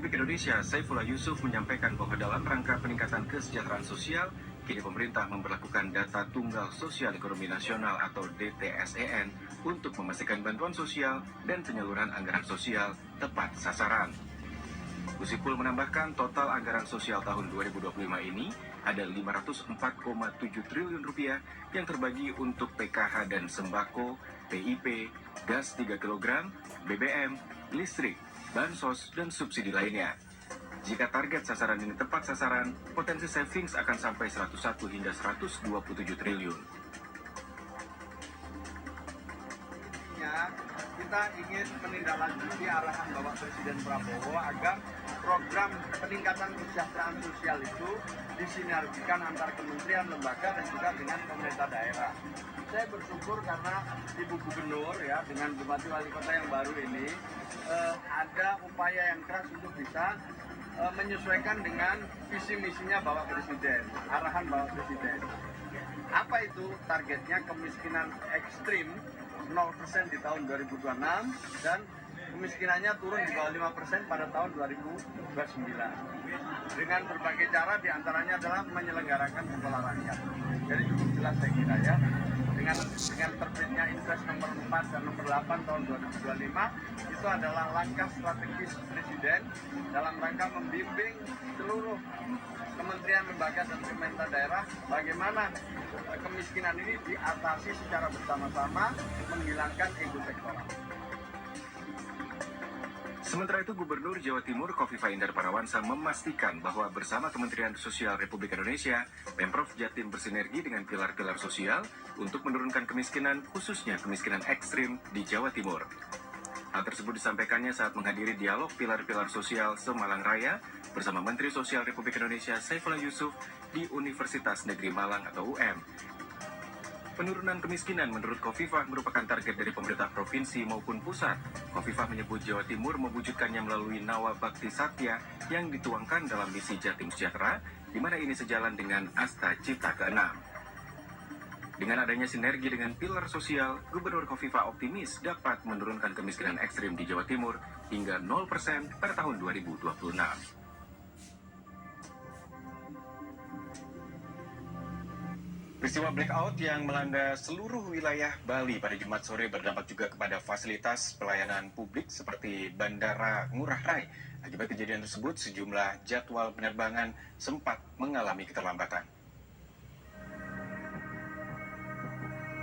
Republik Indonesia Saifullah Yusuf menyampaikan bahwa dalam rangka peningkatan kesejahteraan sosial, kini pemerintah memberlakukan data tunggal sosial ekonomi nasional atau DTSEN untuk memastikan bantuan sosial dan penyaluran anggaran sosial tepat sasaran. Gusipul menambahkan total anggaran sosial tahun 2025 ini ada 504,7 triliun rupiah yang terbagi untuk PKH dan sembako, PIP, gas 3 kg, BBM, listrik, bansos, dan subsidi lainnya. Jika target sasaran ini tepat sasaran, potensi savings akan sampai 101 hingga 127 triliun. Kita ingin menindaklanjuti arahan Bapak Presiden Prabowo agar program peningkatan kesejahteraan sosial itu disinergikan antar kementerian, lembaga, dan juga dengan pemerintah daerah. Saya bersyukur karena Ibu Gubernur ya dengan Bupati Wali Kota yang baru ini ada upaya yang keras untuk bisa menyesuaikan dengan visi misinya Bapak Presiden, arahan Bapak Presiden. Apa itu targetnya? Kemiskinan ekstrim 0% di tahun 2026 dan kemiskinannya turun di bawah 5% pada tahun 2029. Dengan berbagai cara diantaranya adalah menyelenggarakan sekolah rakyat. Jadi cukup jelas saya kira ya. Dengan terbitnya Inpres nomor 4 dan nomor 8 tahun 2025 itu adalah langkah strategis Presiden dalam rangka membimbing seluruh kementerian, lembaga, dan pemerintah daerah bagaimana kemiskinan ini diatasi secara bersama-sama, menghilangkan ego sektoral. Sementara itu, Gubernur Jawa Timur Khofifah Indar Parawansa memastikan bahwa bersama Kementerian Sosial Republik Indonesia, Pemprov Jatim bersinergi dengan pilar-pilar sosial untuk menurunkan kemiskinan, khususnya kemiskinan ekstrim di Jawa Timur. Hal tersebut disampaikannya saat menghadiri dialog pilar-pilar sosial Semalang Raya bersama Menteri Sosial Republik Indonesia Saifullah Yusuf di Universitas Negeri Malang atau UM. Penurunan kemiskinan menurut Khofifah merupakan target dari pemerintah provinsi maupun pusat. Khofifah menyebut Jawa Timur mewujudkannya melalui Nawa Bakti Satya yang dituangkan dalam misi Jatim Sejahtera, di mana ini sejalan dengan Asta Cipta ke-6. Dengan adanya sinergi dengan pilar sosial, Gubernur Khofifah optimis dapat menurunkan kemiskinan ekstrim di Jawa Timur hingga 0% pada tahun 2026. Peristiwa blackout yang melanda seluruh wilayah Bali pada Jumat sore berdampak juga kepada fasilitas pelayanan publik seperti Bandara Ngurah Rai. Akibat kejadian tersebut, sejumlah jadwal penerbangan sempat mengalami keterlambatan.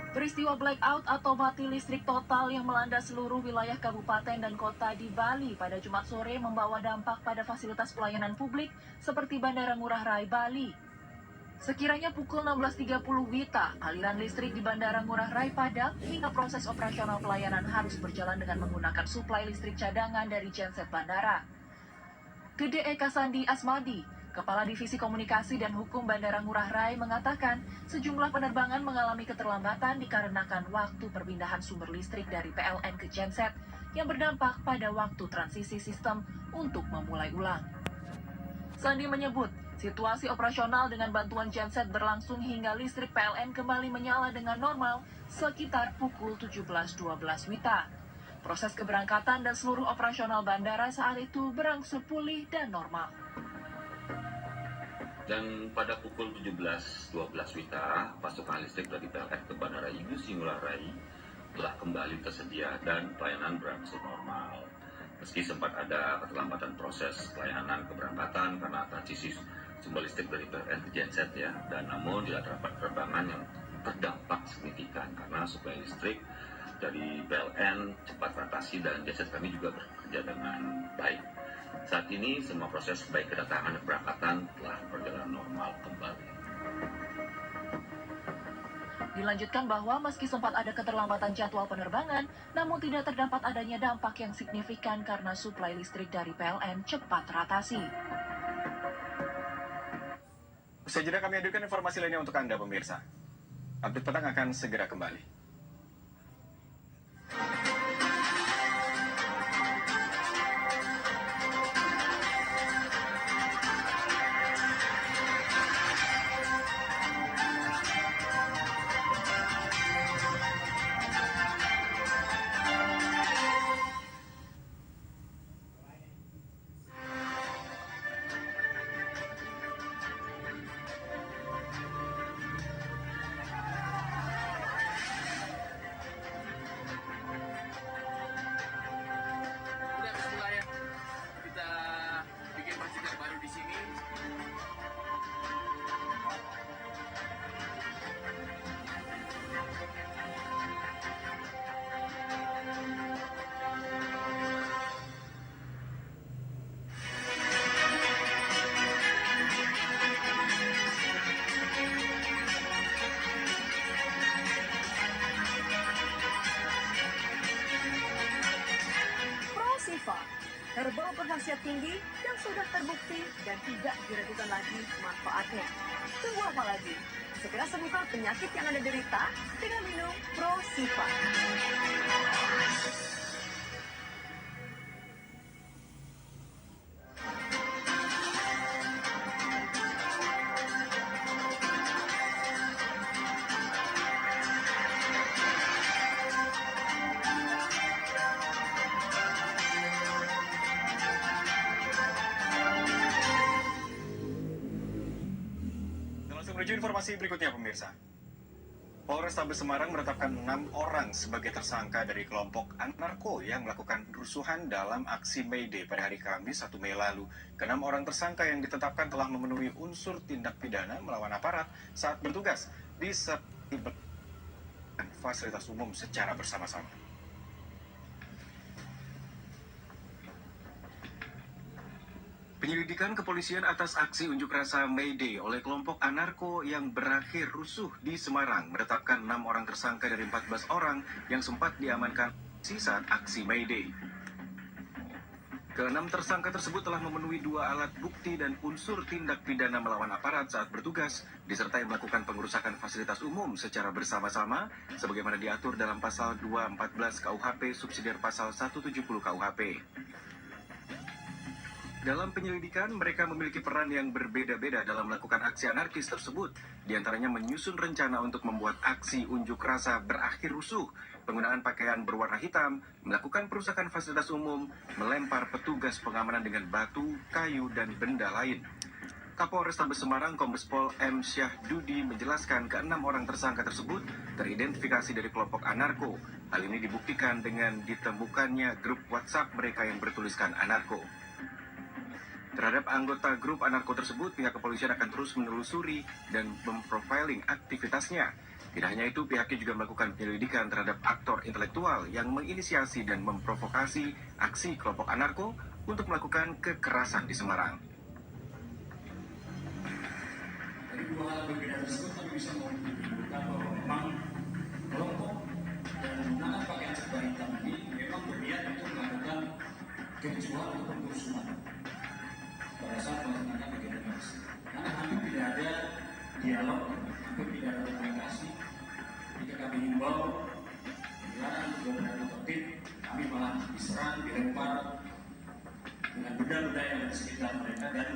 Peristiwa blackout atau mati listrik total yang melanda seluruh wilayah kabupaten dan kota di Bali pada Jumat sore membawa dampak pada fasilitas pelayanan publik seperti Bandara Ngurah Rai, Bali. Sekiranya pukul 16.30 WITA, aliran listrik di Bandara Ngurah Rai padam hingga proses operasional pelayanan harus berjalan dengan menggunakan suplai listrik cadangan dari genset bandara. Gede Eka Sandi Asmadi, Kepala Divisi Komunikasi dan Hukum Bandara Ngurah Rai mengatakan sejumlah penerbangan mengalami keterlambatan dikarenakan waktu perpindahan sumber listrik dari PLN ke genset yang berdampak pada waktu transisi sistem untuk memulai ulang. Sandi menyebut, situasi operasional dengan bantuan genset berlangsung hingga listrik PLN kembali menyala dengan normal sekitar pukul 17.12 WITA. Proses keberangkatan dan seluruh operasional bandara saat itu berangsur pulih dan normal. Dan pada pukul 17.12 WITA, pasokan listrik dari PLN ke Bandara Igusti Ngurah Rai telah kembali tersedia dan pelayanan berangsur normal. Meski sempat ada keterlambatan proses pelayanan keberangkatan karena transisi sumber listrik dari PLN ke genset ya, dan namun di latar penerbangan yang terdampak signifikan karena suplai listrik dari PLN cepat teratasi dan genset kami juga bekerja dengan baik. Saat ini semua proses baik kedatangan dan keberangkatan telah berjalan normal kembali. Dilanjutkan bahwa meski sempat ada keterlambatan jadwal penerbangan, namun tidak terdapat adanya dampak yang signifikan karena suplai listrik dari PLN cepat teratasi. Usai jeda kami hadirkan informasi lainnya untuk Anda pemirsa. Update petang akan segera kembali. teknologi yang sudah terbukti dan tidak diragukan lagi manfaatnya. Tunggu apa lagi? Segera sembuhkan penyakit yang Anda derita dengan minum ProSipa. Langsung menuju informasi berikutnya pemirsa. Polrestabes Semarang menetapkan 6 orang sebagai tersangka dari kelompok anarko yang melakukan kerusuhan dalam aksi May Day pada hari Kamis 1 Mei lalu. Ke-6 orang tersangka yang ditetapkan telah memenuhi unsur tindak pidana melawan aparat saat bertugas di fasilitas umum secara bersama-sama. Penyelidikan kepolisian atas aksi unjuk rasa May Day oleh kelompok anarko yang berakhir rusuh di Semarang menetapkan 6 orang tersangka dari 14 orang yang sempat diamankan saat aksi May Day. Ke-6 tersangka tersebut telah memenuhi 2 alat bukti dan unsur tindak pidana melawan aparat saat bertugas, disertai melakukan pengerusakan fasilitas umum secara bersama-sama, sebagaimana diatur dalam pasal 214 KUHP subsidiar pasal 170 KUHP. Dalam penyelidikan, mereka memiliki peran yang berbeda-beda dalam melakukan aksi anarkis tersebut. Di antaranya menyusun rencana untuk membuat aksi unjuk rasa berakhir rusuh, penggunaan pakaian berwarna hitam, melakukan perusakan fasilitas umum, melempar petugas pengamanan dengan batu, kayu, dan benda lain. Kapolrestabes Semarang Kombes Pol M. Syahdudi menjelaskan ke-6 orang tersangka tersebut teridentifikasi dari kelompok anarko. Hal ini dibuktikan dengan ditemukannya grup WhatsApp mereka yang bertuliskan anarko. Terhadap anggota grup anarko tersebut, pihak kepolisian akan terus menelusuri dan memprofiling aktivitasnya. Tidak hanya itu, pihaknya juga melakukan penyelidikan terhadap aktor intelektual yang menginisiasi dan memprovokasi aksi kelompok anarko untuk melakukan kekerasan di Semarang. Dari 2 hal berbeda tersebut kami bisa menunjukkan bahwa memang kelompok yang menggunakan pakaian serba hitam ini memang berniat untuk melakukan kericuhan ataupun kerusuhan pada saat melaksanakan kegiatan aksi. Karena hampir tidak ada dialog, hampir tidak ada komunikasi. Jika kami himbau, dilarang juga berada tertib, kami malah diserang, dilempar dengan benda-benda yang ada di sekitar mereka, dan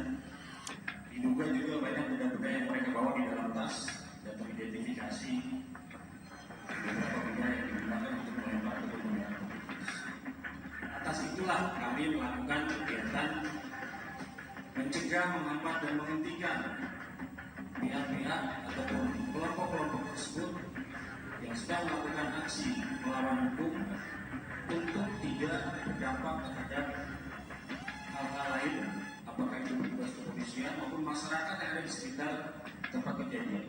diduga juga banyak benda-benda yang mereka bawa di dalam tas dan teridentifikasi beberapa benda yang digunakan untuk melempar ke pengguna. Atas itulah kami melakukan kegiatan mencegah, menghambat, dan menghentikan pihak-pihak ataupun kelompok-kelompok tersebut yang sedang melakukan aksi melawan hukum untuk tidak berdampak terhadap hal-hal lain, apakah itu petugas kepolisian maupun masyarakat yang ada di sekitar tempat kejadian.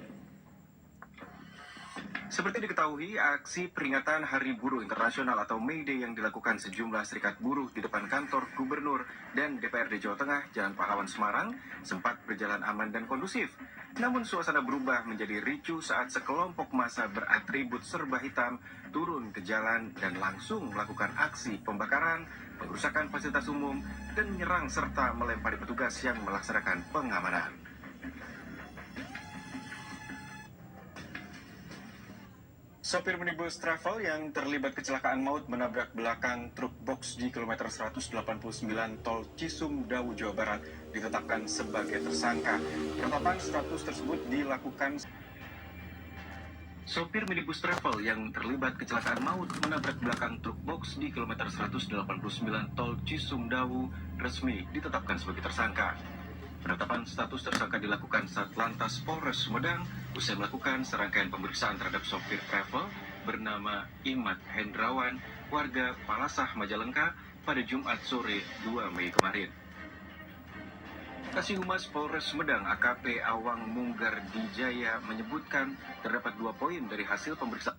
Seperti diketahui, aksi peringatan Hari Buruh Internasional atau May Day yang dilakukan sejumlah serikat buruh di depan kantor Gubernur dan DPRD Jawa Tengah, Jalan Pahlawan Semarang, sempat berjalan aman dan kondusif. Namun suasana berubah menjadi ricuh saat sekelompok massa beratribut serba hitam turun ke jalan dan langsung melakukan aksi pembakaran, pengerusakan fasilitas umum, dan menyerang serta melempari petugas yang melaksanakan pengamanan. Sopir minibus travel yang terlibat kecelakaan maut menabrak belakang truk box di kilometer 189 tol Cisum Dawu, Jawa Barat ditetapkan sebagai tersangka. Penetapan status tersebut dilakukan. Sopir minibus travel yang terlibat kecelakaan maut menabrak belakang truk box di kilometer 189 tol Cisum Dawu resmi ditetapkan sebagai tersangka. Penetapan status tersangka dilakukan Satlantas Polres Sumedang usai melakukan serangkaian pemeriksaan terhadap sopir travel bernama Imad Hendrawan, warga Palasah, Majalengka, pada Jumat sore 2 Mei kemarin. Kasih Humas Polres Sumedang AKP Awang Munggar Dijaya menyebutkan terdapat 2 poin dari hasil pemeriksaan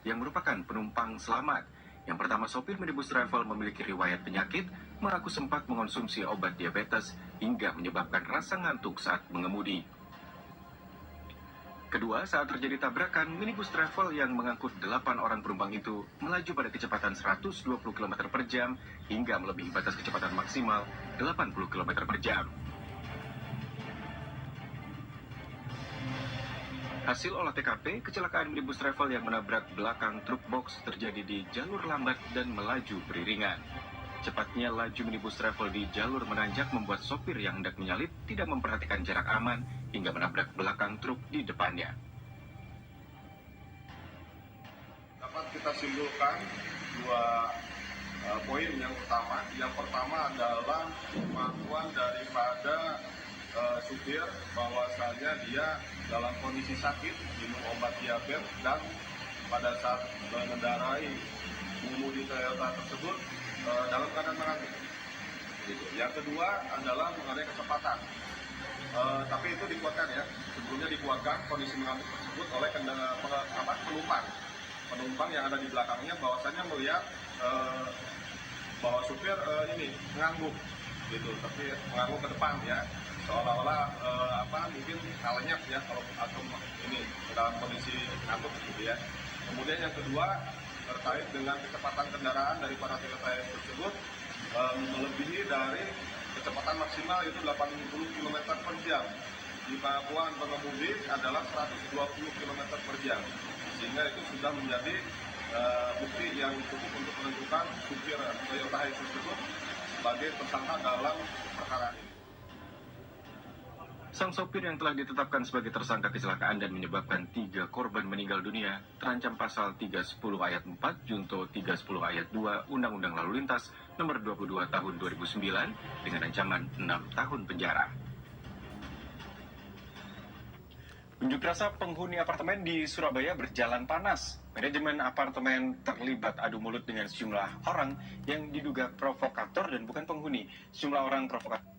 yang merupakan penumpang selamat. Yang pertama, sopir minibus travel memiliki riwayat penyakit, mengaku sempat mengonsumsi obat diabetes hingga menyebabkan rasa ngantuk saat mengemudi. Kedua, saat terjadi tabrakan, minibus travel yang mengangkut 8 orang penumpang itu melaju pada kecepatan 120 km per jam hingga melebihi batas kecepatan maksimal 80 km per jam. Hasil olah TKP, kecelakaan minibus travel yang menabrak belakang truk box terjadi di jalur lambat dan melaju beriringan. Cepatnya laju minibus travel di jalur menanjak membuat sopir yang hendak menyalip tidak memperhatikan jarak aman hingga menabrak belakang truk di depannya. Dapat kita simpulkan dua poin yang utama. Yang pertama adalah kemampuan daripada supir bahwasanya dia dalam kondisi sakit, minum obat diabetes dan pada saat mengendarai mengemudi Toyota tersebut dalam keadaan mengantuk. Gitu. Yang kedua adalah mengenai kecepatan. Tapi itu dikuatkan ya. Sebelumnya dikuatkan kondisi mengantuk tersebut oleh penumpang yang ada di belakangnya bahwasanya melihat bahwa supir ini mengangguk gitu, tapi mengangguk ke depan ya. Seolah-olah mungkin lenyap ya kalau atau ini dalam kondisi ngantuk gitu ya. Kemudian yang kedua terkait dengan kecepatan kendaraan daripada Toyota tersebut melebihi dari kecepatan maksimal yaitu 80 km per jam. Di kemampuan pengemudi adalah 120 km per jam. Sehingga itu sudah menjadi bukti yang cukup untuk menentukan supir Toyota Hiace tersebut sebagai tersangka dalam perkara ini. Sang sopir yang telah ditetapkan sebagai tersangka kecelakaan dan menyebabkan 3 korban meninggal dunia terancam pasal 310 ayat 4 Junto 310 ayat 2 Undang-Undang Lalu Lintas Nomor 22 Tahun 2009 dengan ancaman 6 tahun penjara. Unjuk rasa penghuni apartemen di Surabaya berjalan panas. Manajemen apartemen terlibat adu mulut dengan sejumlah orang yang diduga provokator dan bukan penghuni. Sejumlah orang provokator